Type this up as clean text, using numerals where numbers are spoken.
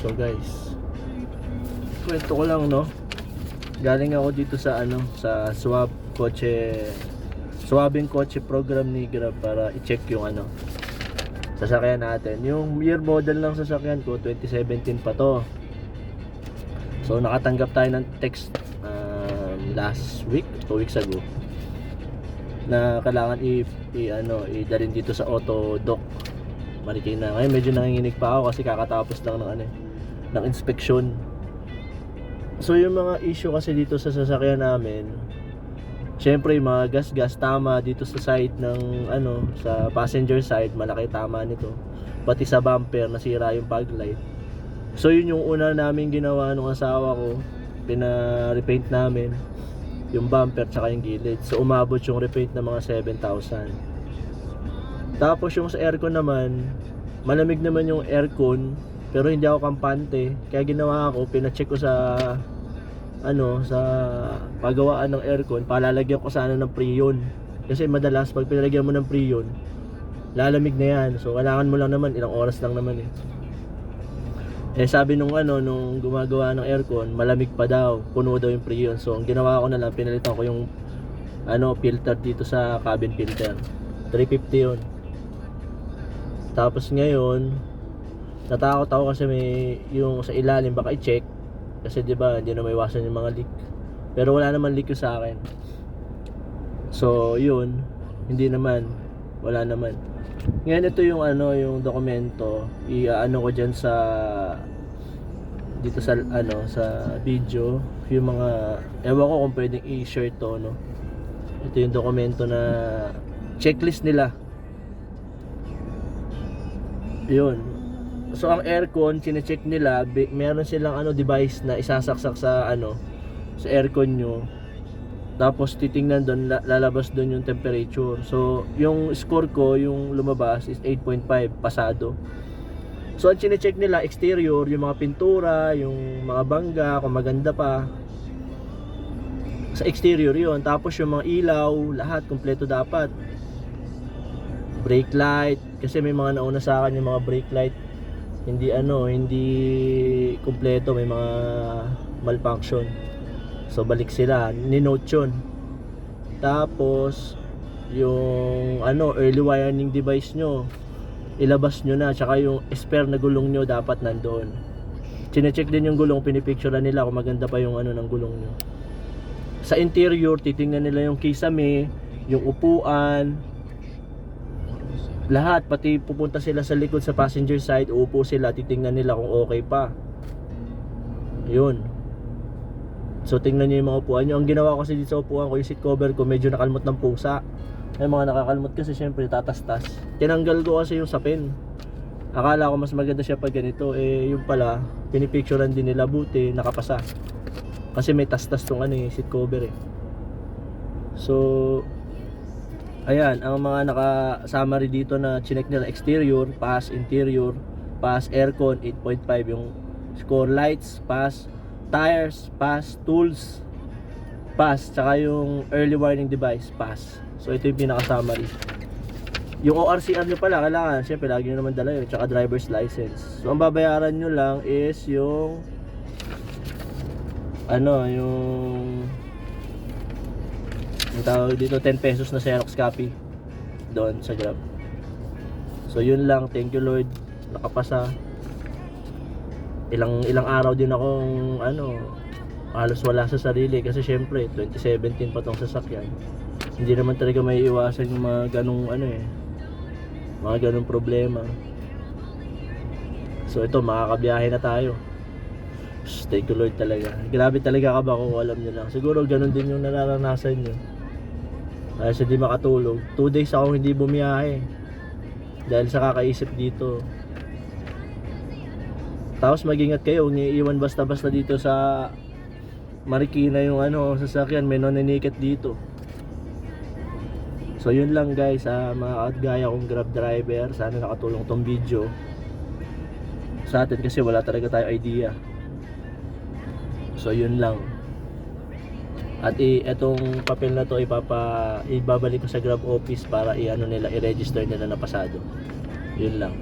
So guys, kwento ko lang, no, galing ako dito sa sa Swabing Kotse program ni Grab para i-check yung sasakyan natin. Yung year model ng sasakyan ko 2017 pa to. So nakatanggap tayo ng text last week, 2 weeks ago, na kailangan i-dalhin dito sa Auto Doc Marikina. Ngayon medyo nanginginig pa ako kasi kakatapos lang ng inspeksyon. So yung mga issue kasi dito sa sasakyan namin, syempre yung mga gas tama dito sa side ng sa passenger side, malaki tama nito. Pati sa bumper nasira yung fog light. So yun yung una namin ginawa nung asawa ko, pina-repaint namin yung bumper tsaka yung gilid. So umabot yung repaint ng mga 7,000. Tapos yung sa aircon naman, malamig naman yung aircon pero hindi ako kampante. Kaya ginawa ko, pina-check ko sa sa pagawaan ng aircon, palalagyan ko sana ng Freon. Kasi madalas pag pinalagyan mo ng Freon, lalamig na yan. So kailangan mo lang naman, ilang oras lang naman sabi nung gumagawa ng aircon, malamig pa daw, puno daw yung Freon. So ang ginawa ko na lang, pinalitan ko yung filter dito sa cabin filter. 350 yun. Tapos ngayon, natakot ako kasi may yung sa ilalim baka i-check. Kasi 'di ba, hindi na maiwasan yung mga leak. Pero wala naman leak sa akin. So, yun, hindi naman, wala naman. Ngayon ito yung yung dokumento, ko diyan sa dito sa sa video, yung mga ewan ko kung pwedeng i-share to, no. Ito yung dokumento na checklist nila. Yun. So ang aircon, chine-check nila, meron silang device na isasaksak sa sa aircon nyo. Tapos titingnan doon, lalabas doon yung temperature. So yung score ko, yung lumabas is 8.5, pasado. So ang chine-check nila, exterior, yung mga pintura, yung mga bangga, kung maganda pa. Sa exterior yun. Tapos yung mga ilaw, lahat kompleto dapat. Brake light, kasi may mga nauna sa akin yung mga brake light hindi kumpleto, may mga malfunction. So balik sila, ni-note yun. Tapos yung early wiring device nyo, ilabas nyo na, tsaka yung spare na gulong nyo dapat nandoon. Chine-check din yung gulong, pinipicturean nila kung maganda pa yung ng gulong nyo. Sa interior, titingnan nila yung kisame, yung upuan, lahat, pati pupunta sila sa likod sa passenger side, uupo sila, titingnan nila kung okay pa. Yun. So tingnan niyo yung mga upuan nyo. Ang ginawa ko kasi dito sa upuan ko, yung seat cover ko medyo nakalmot ng pusa. May mga nakakalmot kasi syempre tatastas. Tinanggal ko kasi yung sapin. Akala ko mas maganda siya pag ganito, yung pala pinipicturean din nila, buti nakapasa. Kasi may tastas tong seat cover So ayan, ang mga naka-summary dito na chinek nila: exterior, pass; interior, pass; aircon, 8.5 yung score; lights, pass; tires, pass; tools, pass; tsaka yung early warning device, pass. So ito yung pinaka-summary. Yung ORCR nyo pala, kailangan, syempre lagi nyo naman dala yun, tsaka driver's license. So ang babayaran nyo lang is yung yung tawag dito, 10 pesos na Xerox copy doon sa Grab. So yun lang, thank you Lord, nakapasa. Ilang araw din akong halos wala sa sarili kasi syempre 2017 pa tong sasakyan. Hindi naman talaga may iwasan yung mga ganung mga ganung problema. So ito, makakabiyahe na tayo. Thank you Lord talaga. Grabe talaga ka ba kung alam nyo lang. Siguro ganun din yung nararanasan nyo. Kasi di makatulog. 2 days ako hindi bumiyahe dahil sa kakaisip dito. Tapos mag-ingat kayo, huwag niyo iiwan basta-basta dito sa Marikina yung sasakyan, may naniniket dito. So yun lang guys, mga kagaya kong Grab driver, sana nakatulong tong video sa atin kasi wala talaga tayo idea. So yun lang. At etong papel na to ibabalik ko sa Grab office para i-register nila na pasado. Yun lang.